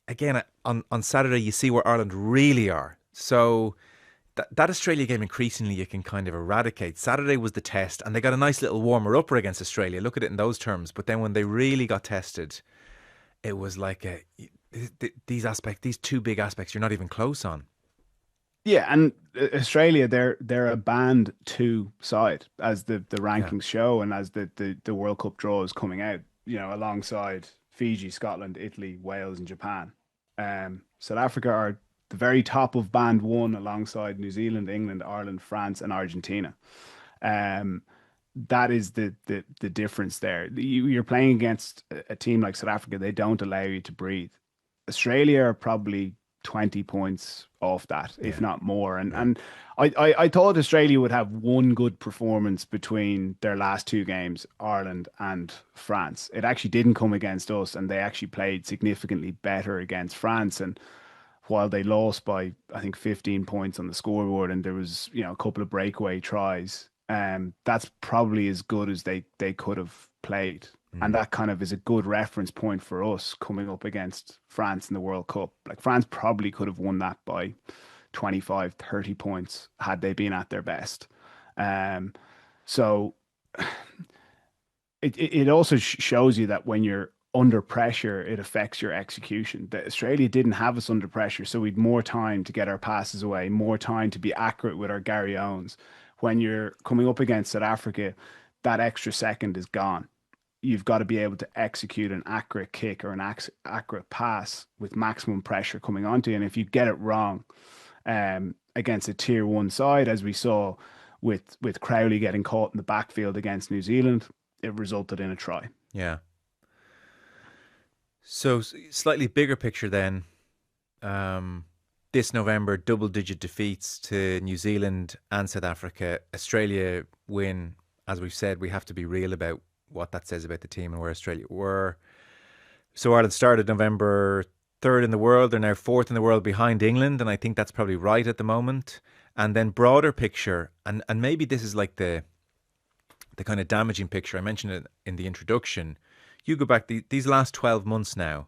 again, on Saturday, you see where Ireland really are. So that Australia game, increasingly you can kind of eradicate. Saturday was the test, and they got a nice little warmer-upper against Australia. Look at it in those terms. But then when they really got tested, it was like these two big aspects you're not even close on. Yeah, and Australia, they're a band two side, as the Yeah. rankings show, and as the World Cup draw is coming out. Alongside Fiji, Scotland, Italy, Wales, and Japan. South Africa are the very top of band one, alongside New Zealand, England, Ireland, France, and Argentina. Um, that is the difference there. You're playing against a team like South Africa; they don't allow you to breathe. Australia are probably 20 points off that, if Yeah. not more. And Yeah. and I thought Australia would have one good performance between their last two games, Ireland and France. It actually didn't come against us, and they actually played significantly better against France. And while they lost by, I think, 15 points on the scoreboard, and there was, a couple of breakaway tries, that's probably as good as they could have played. And Mm. that kind of is a good reference point for us coming up against France in the World Cup. Like France probably could have won that by 25, 30 points had they been at their best. So it also shows you that when you're under pressure, it affects your execution. Australia didn't have us under pressure, so we'd more time to get our passes away, more time to be accurate with our Gary Owens. When you're coming up against South Africa, that extra second is gone. You've got to be able to execute an accurate kick or an accurate pass with maximum pressure coming onto you. And if you get it wrong against a tier one side, as we saw with Crowley getting caught in the backfield against New Zealand, it resulted in a try. Yeah. So slightly bigger picture then. This November, double-digit defeats to New Zealand and South Africa. Australia win. As we've said, we have to be real about what that says about the team and where Australia were. So Ireland started November 3rd in the world. They're now 4th in the world behind England, and I think that's probably right at the moment. And then broader picture, and maybe this is like the kind of damaging picture. I mentioned it in the introduction. You go back these last 12 months now.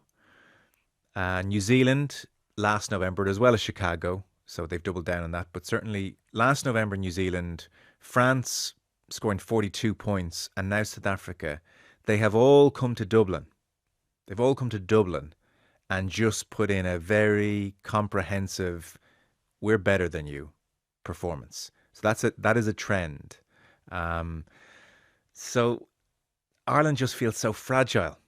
New Zealand last November, as well as Chicago, so they've doubled down on that. But certainly last November, New Zealand, France scoring 42 points, and now South Africa. They have all come to Dublin. They've all come to Dublin and just put in a very comprehensive, we're better than you performance. So that is a trend. So Ireland just feels so fragile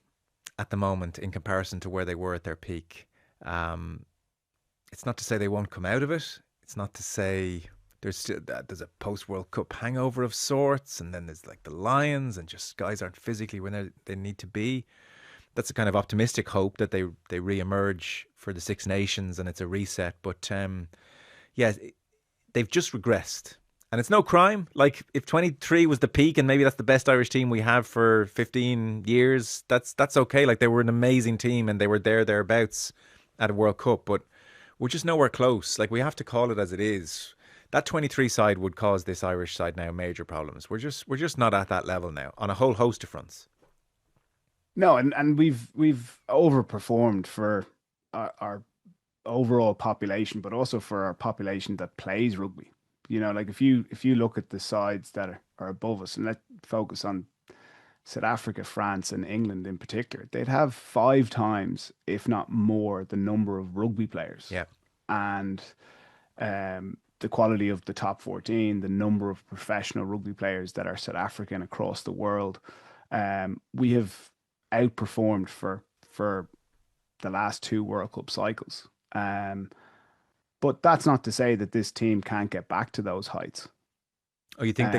at the moment in comparison to where they were at their peak. It's not to say they won't come out of it. It's not to say there's a post-World Cup hangover of sorts, and then there's like the Lions, and just guys aren't physically where they need to be. That's a kind of optimistic hope that they re-emerge for the Six Nations and it's a reset. But yeah, they've just regressed. And it's no crime. Like, if 23 was the peak and maybe that's the best Irish team we have for 15 years, that's okay. Like, they were an amazing team and they were thereabouts at a World Cup, but we're just nowhere close. Like, we have to call it as it is. That 23 side would cause this Irish side now major problems. We're just not at that level now on a whole host of fronts. No, and we've overperformed for our overall population, but also for our population that plays rugby. You know, like if you look at the sides that are above us, and let's focus on South Africa, France, and England in particular, they'd have 5 times, if not more, the number of rugby players. Yeah. And the quality of the top 14, the number of professional rugby players that are South African across the world. We have outperformed for the last 2 World Cup cycles. But that's not to say that this team can't get back to those heights. Oh, you think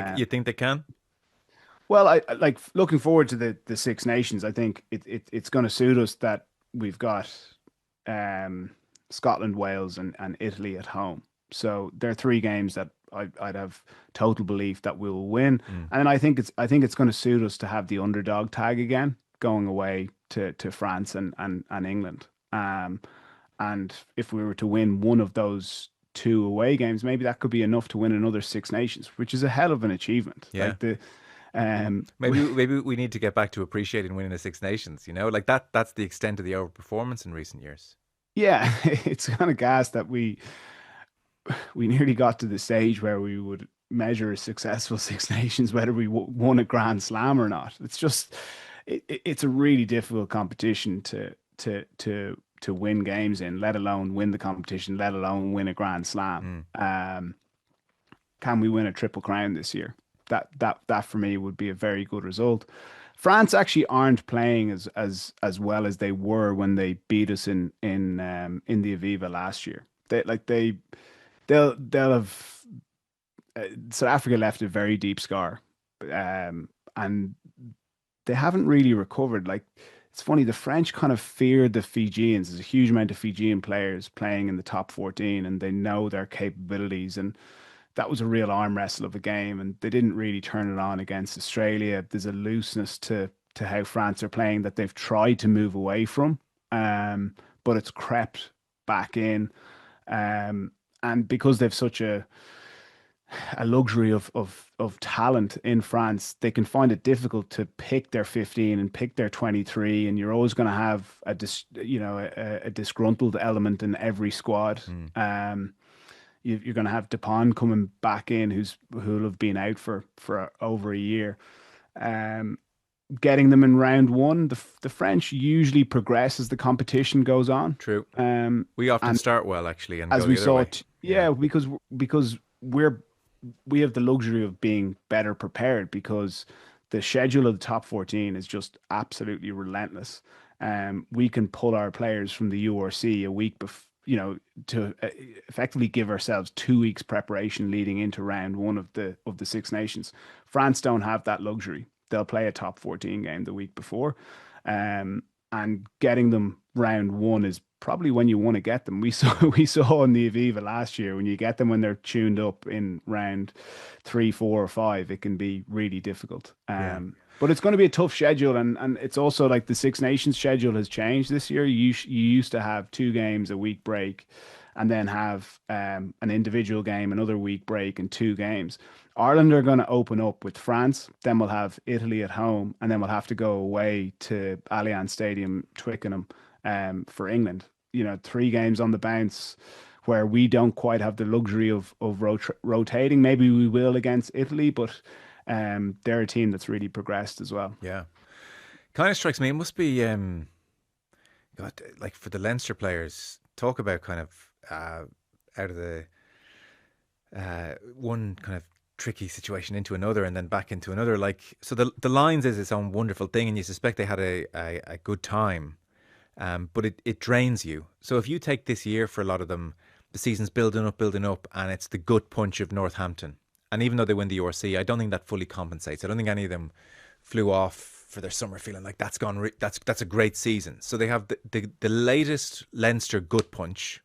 they can? Well, I like looking forward to the Six Nations. I think it's going to suit us that we've got Scotland, Wales, and Italy at home. So there are 3 games that I'd have total belief that we'll win. And I think it's going to suit us to have the underdog tag again, going away to France and England. And if we were to win one of those 2 away games, maybe that could be enough to win another Six Nations, which is a hell of an achievement. Yeah. Like maybe we need to get back to appreciating winning the Six Nations. You know, like that's the extent of the overperformance in recent years. Yeah, it's kind of gas that we nearly got to the stage where we would measure a successful Six Nations, whether we won a Grand Slam or not. It's just it's a really difficult competition to win games in, let alone win the competition, let alone win a Grand Slam. Can we win a Triple Crown this year? That for me would be a very good result. France actually aren't playing as well as they were when they beat us in the Aviva last year. They'll have South Africa left a very deep scar, and they haven't really recovered. Like, it's funny, the French kind of feared the Fijians. There's a huge amount of Fijian players playing in the top 14, and they know their capabilities. And that was a real arm wrestle of a game, and they didn't really turn it on against Australia. There's a looseness to how France are playing that they've tried to move away from, but it's crept back in. And because they've such a luxury of talent in France, they can find it difficult to pick their 15 and pick their 23, and you're always going to have a disgruntled element in every squad. You're going to have Dupont coming back in, who'll have been out for over a year. getting them in round one. The French usually progress as the competition goes on. True. Um, We often and start well, actually, and as go we the other saw, way. Yeah. because we have the luxury of being better prepared because the schedule of the top 14 is just absolutely relentless. We can pull our players from the URC a week to effectively give ourselves 2 weeks preparation leading into round one of the Six Nations. France don't have that luxury. They'll play a top 14 game the week before. And getting them round one is probably when you want to get them. We saw in the Aviva last year when you get them when they're tuned up in round 3, 4, or 5, it can be really difficult. Yeah. But it's going to be a tough schedule, and it's also like the Six Nations schedule has changed this year. You used to have 2 games a week break, and then have an individual game, another week break, and 2 games. Ireland are going to open up with France, then we'll have Italy at home, and then we'll have to go away to Allianz Stadium, Twickenham, for England. 3 games on the bounce, where we don't quite have the luxury of rotating. Maybe we will against Italy, but they're a team that's really progressed as well. Yeah. Kind of strikes me, it must be, God, like for the Leinster players, talk about kind of out of the one kind of tricky situation into another and then back into another. Like, so the Lions is its own wonderful thing, and you suspect they had a good time, but it drains you. So if you take this year, for a lot of them, the season's building up, and it's the gut punch of Northampton. And even though they win the URC, I don't think that fully compensates. I don't think any of them flew off for their summer feeling like that's a great season. So they have the latest Leinster gut punch,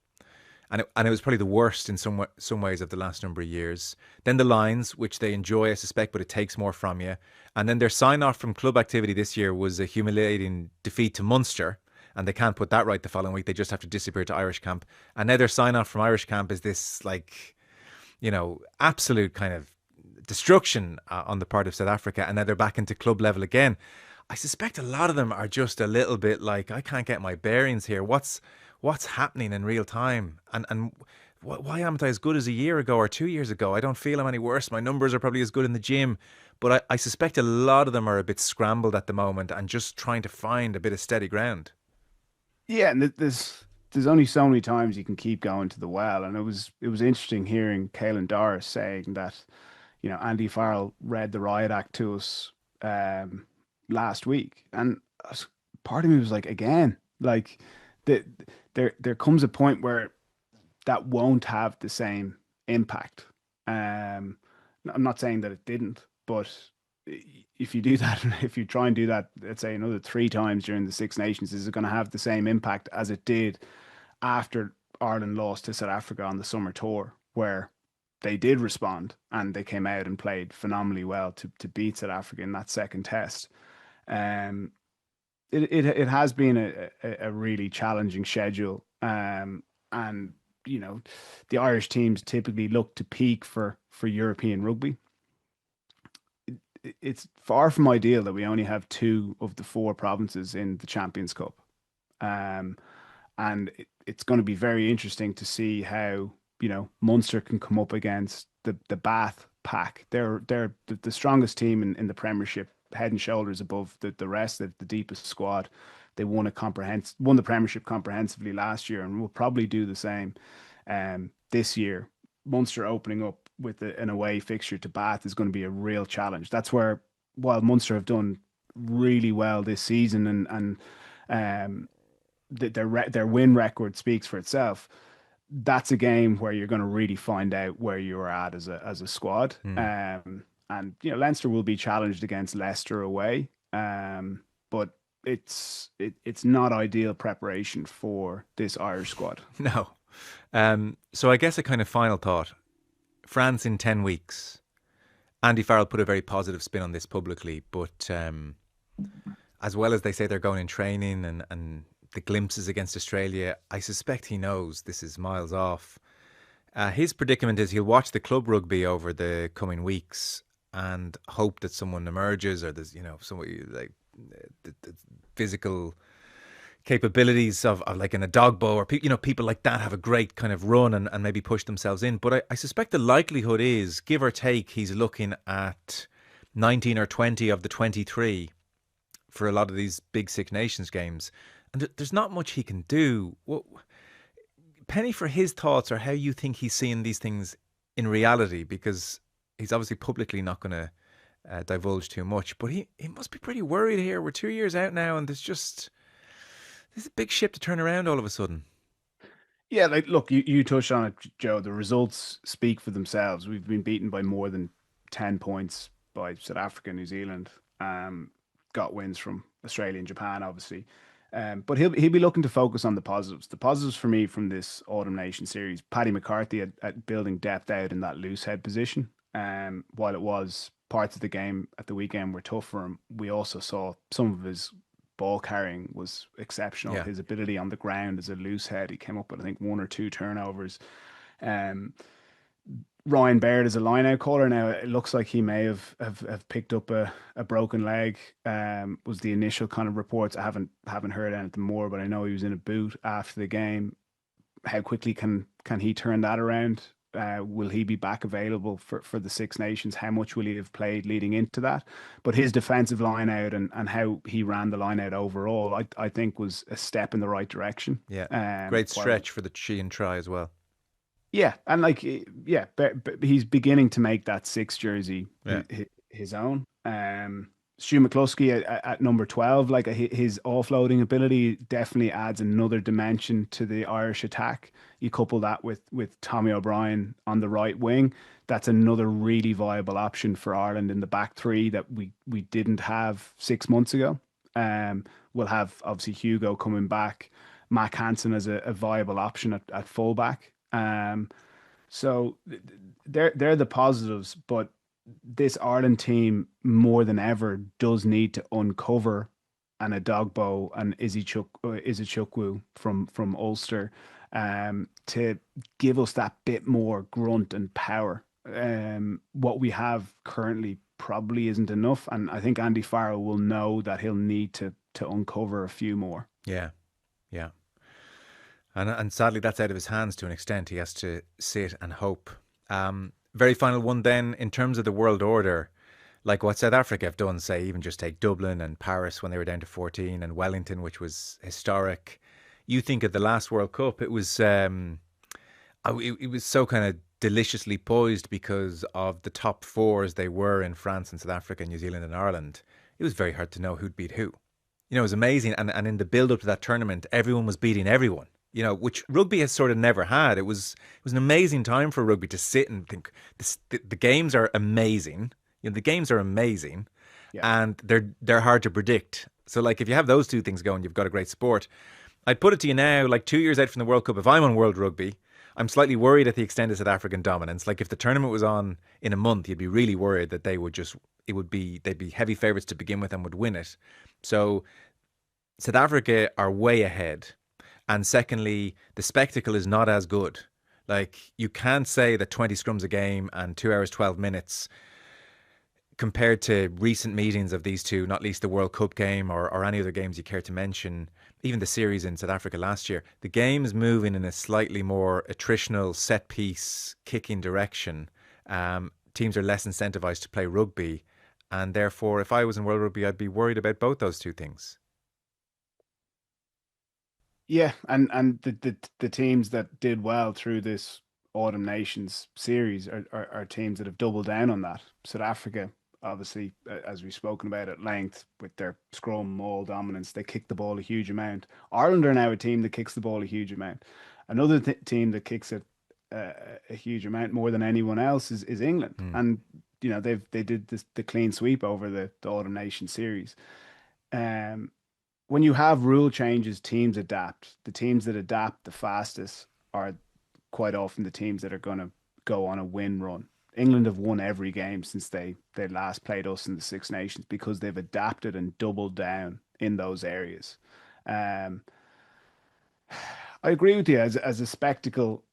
and it was probably the worst in some ways of the last number of years. Then the Lions, which they enjoy, I suspect, but it takes more from you. And then their sign off from club activity this year was a humiliating defeat to Munster, and they can't put that right the following week. They just have to disappear to Irish camp. And now their sign off from Irish camp is this absolute kind of destruction on the part of South Africa, and now they're back into club level again. I suspect a lot of them are just a little bit like, I can't get my bearings here. What's happening in real time? And why am I as good as a year ago or 2 years ago? I don't feel I'm any worse. My numbers are probably as good in the gym. But I suspect a lot of them are a bit scrambled at the moment and just trying to find a bit of steady ground. Yeah, and there's only so many times you can keep going to the well, and it was interesting hearing Caelan Doris saying that, Andy Farrell read the riot act to us last week, and part of me was like, again, like there comes a point where that won't have the same impact. I'm not saying that it didn't, but if you do that, if you try and do that, let's say another 3 times during the Six Nations, is it going to have the same impact as it did after Ireland lost to South Africa on the summer tour, where they did respond and they came out and played phenomenally well to beat South Africa in that second test. It has been a really challenging schedule, and the Irish teams typically look to peak for European rugby. It's far from ideal that we only have 2 of the 4 provinces in the Champions Cup. And it's going to be very interesting to see how, Munster can come up against the Bath pack. They're the strongest team in the Premiership, head and shoulders above the rest of the deepest squad. They won the Premiership comprehensively last year, and will probably do the same this year. Munster opening up with an away fixture to Bath is going to be a real challenge. That's where, while Munster have done really well this season, and their win record speaks for itself, that's a game where you're going to really find out where you're at as a squad. And Leinster will be challenged against Leicester away, but it's not ideal preparation for this Irish squad. No. So I guess a kind of final thought. France in 10 weeks. Andy Farrell put a very positive spin on this publicly, but as well as they say they're going in training and the glimpses against Australia, I suspect he knows this is miles off. His predicament is he'll watch the club rugby over the coming weeks and hope that someone emerges, or there's, somebody like the physical capabilities of like in a dogbo, or people like that have a great kind of run and maybe push themselves in. But I suspect the likelihood is, give or take, he's looking at 19 or 20 of the 23 for a lot of these big Six Nations games, and there's not much he can do. What, Penny, for his thoughts or how you think he's seeing these things in reality, because he's obviously publicly not going to divulge too much, but he must be pretty worried here. We're 2 years out now, and there's a big ship to turn around all of a sudden. Yeah, like look, you touched on it, Joe. The results speak for themselves. We've been beaten by more than 10 points by South Africa, New Zealand. Got wins from Australia and Japan, obviously. But he'll be looking to focus on the positives. The positives for me from this Autumn Nation series, Paddy McCarthy at building depth out in that loose head position. While it was parts of the game at the weekend were tough for him, we also saw some of his ball carrying was exceptional. Yeah. His ability on the ground as a loose head, he came up with I think one or two turnovers. Um, Ryan Baird is a line out caller now. It looks like he may have picked up a broken leg. Was the initial kind of reports. I haven't heard anything more, but I know he was in a boot after the game. How quickly can he turn that around? Will he be back available for the Six Nations? How much will he have played leading into that? But his defensive line out and how he ran the line out overall, I think was a step in the right direction. Yeah, great stretch for the Sheehan try as well. Yeah, and like yeah, but he's beginning to make that six jersey Yeah. his own. Stu McCluskey at number 12, like his offloading ability definitely adds another dimension to the Irish attack. You couple that with Tommy O'Brien on the right wing, that's another really viable option for Ireland in the back three that we didn't have 6 months ago. We'll have obviously Hugo coming back, Mac Hansen as a viable option at fullback. So they're the positives, but this Ireland team more than ever does need to uncover an Adogbo and Izichukwu from Ulster to give us that bit more grunt and power. What we have currently probably isn't enough, and I think Andy Farrell will know that he'll need to uncover a few more. Yeah, yeah. And sadly, that's out of his hands to an extent. He has to sit and hope. Very final one then, in terms of the world order, like what South Africa have done, say, even just take Dublin and Paris when they were down to 14 and Wellington, which was historic. You think of the last World Cup, it was so kind of deliciously poised because of the top four as they were in France and South Africa, New Zealand and Ireland. It was very hard to know who'd beat who. It was amazing. And in the build up to that tournament, everyone was beating everyone. Which rugby has sort of never had. It was an amazing time for rugby to sit and think the games are amazing. The games are amazing, Yeah. and they're hard to predict. So like if you have those two things going, you've got a great sport. I'd put it to you now, like 2 years out from the World Cup, if I'm on World Rugby, I'm slightly worried at the extent of South African dominance. Like if the tournament was on in a month, you'd be really worried that they'd be heavy favourites to begin with and would win it. So South Africa are way ahead. And secondly, the spectacle is not as good. Like, you can't say that 20 scrums a game and 2 hours, 12 minutes compared to recent meetings of these two, not least the World Cup game or any other games you care to mention, even the series in South Africa last year, the game's moving in a slightly more attritional, set-piece, kicking direction. Teams are less incentivized to play rugby. And therefore, if I was in World Rugby, I'd be worried about both those two things. Yeah, and the teams that did well through this Autumn Nations series are teams that have doubled down on that. South Africa, obviously, as we've spoken about at length, with their scrum maul dominance, they kick the ball a huge amount. Ireland are now a team that kicks the ball a huge amount. Another team that kicks it a huge amount more than anyone else is England, and they did the clean sweep over the Autumn Nation series. When you have rule changes, teams adapt. The teams that adapt the fastest are quite often the teams that are going to go on a win run. England have won every game since they last played us in the Six Nations because they've adapted and doubled down in those areas. Um, I agree with you as a spectacle,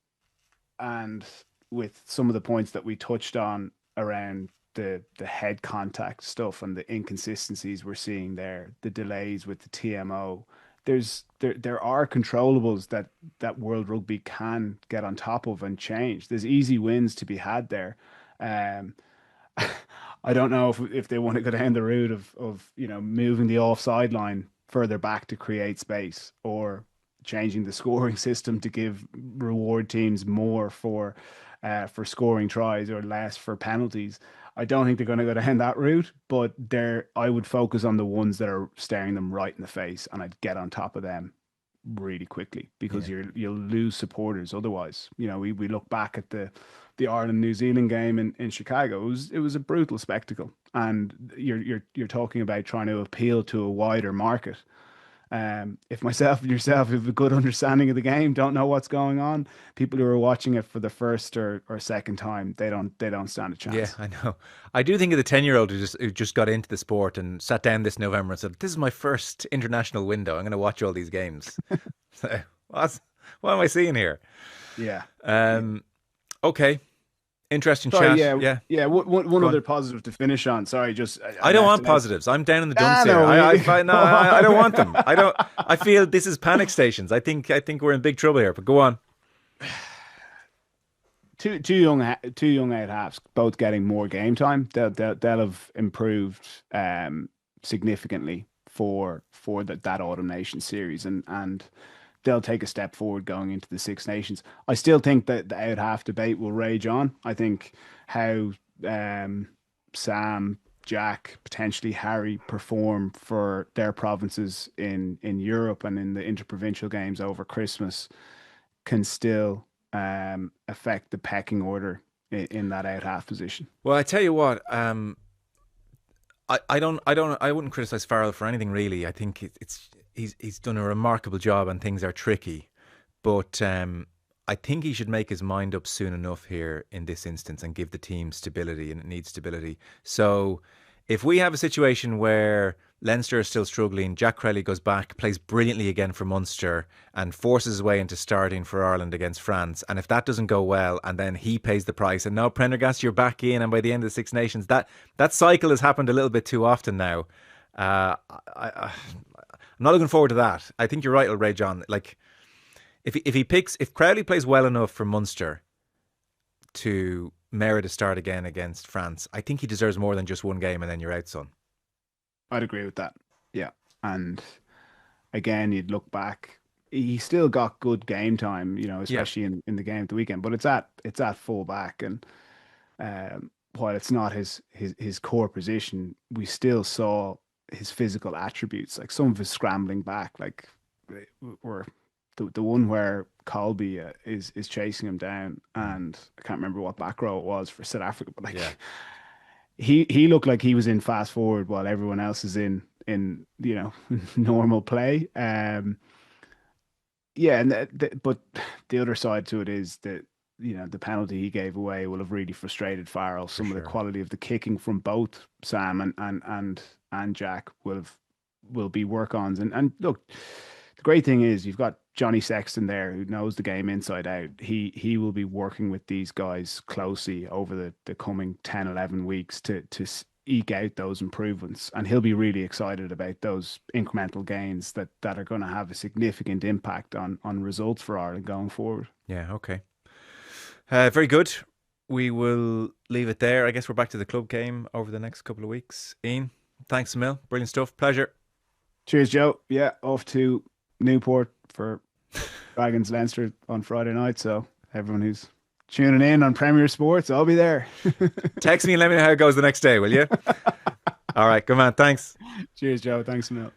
and with some of the points that we touched on around the head contact stuff and the inconsistencies we're seeing there, the delays with the TMO. There are controllables that World Rugby can get on top of and change. There's easy wins to be had there. Um, I don't know if they want to go down the route of moving the offside line further back to create space, or changing the scoring system to give reward teams more for scoring tries or less for penalties. I don't think they're going to go down that route, but I would focus on the ones that are staring them right in the face, and I'd get on top of them really quickly, because Yeah. you'll lose supporters otherwise. We look back at the Ireland New Zealand game in Chicago. It was a brutal spectacle, and you're talking about trying to appeal to a wider market. If myself and yourself have a good understanding of the game, don't know what's going on, people who are watching it for the first or second time, they don't stand a Yeah, chance. I know. I do think of the 10-year-old who just got into the sport and sat down this November and said, "This is my first international window. I'm going to watch all these games." So, what am I seeing here? Yeah. Yeah. Um, okay, interesting Sorry, chat. yeah, Yeah, yeah. One go on. other positive to finish on. Sorry, just I I don't left want it out. positives. I'm down in the dumps Ah, here. no, No, I don't want them. I don't. I feel this is panic stations. I think we're in big trouble here. But go on. two young out halves, both getting more game time. They'll have improved significantly for that Autumn Nation series, and they'll take a step forward going into the Six Nations. I still think that the out half debate will rage on. I think how um, Sam, Jack, potentially Harry perform for their provinces in Europe and in the interprovincial games over Christmas can still affect the pecking order in that out half position. Well, I tell you what. I wouldn't criticize Farrell for anything really. I think he's done a remarkable job and things are tricky, but I think he should make his mind up soon enough here in this instance and give the team stability, and it needs stability. So if we have a situation where Leinster is still struggling, Jack Crowley goes back, plays brilliantly again for Munster, and forces his way into starting for Ireland against France, and if that doesn't go well, and then he pays the price, and now Prendergast, you're back in, and by the end of the Six Nations, that cycle has happened a little bit too often now. I'm not looking forward to that. I think you're right, it'll rage on. Like if Crowley plays well enough for Munster to merit a start again against France, I think he deserves more than just one game and then you're out, son. I'd agree with that. Yeah. And again, you'd look back. He still got good game time, Yeah, especially in the game at the weekend. But it's at full back, and while it's not his core position, we still saw his physical attributes, like some of his scrambling back, like were the one where Colby is chasing him down, and I can't remember what back row it was for South Africa, but yeah, like he looked like he was in fast forward while everyone else is in normal play. Yeah, and but the other side to it is that the penalty he gave away will have really frustrated Farrell. for Some of the sure. quality of the kicking from both Sam and Jack will be work-ons. And look, the great thing is you've got Johnny Sexton there who knows the game inside out. He will be working with these guys closely over the coming 10, 11 weeks to eke out those improvements. And he'll be really excited about those incremental gains that are going to have a significant impact on results for Ireland going forward. Yeah, okay. Very good. We will leave it there. I guess we're back to the club game over the next couple of weeks. Ian, thanks a mil. Brilliant stuff. Pleasure. Cheers, Joe. Yeah, off to Newport for Dragons Leinster on Friday night. So everyone who's tuning in on Premier Sports, I'll be there. Text me and let me know how it goes the next day, will you? All right, good man. Thanks. Cheers, Joe. Thanks, Mel.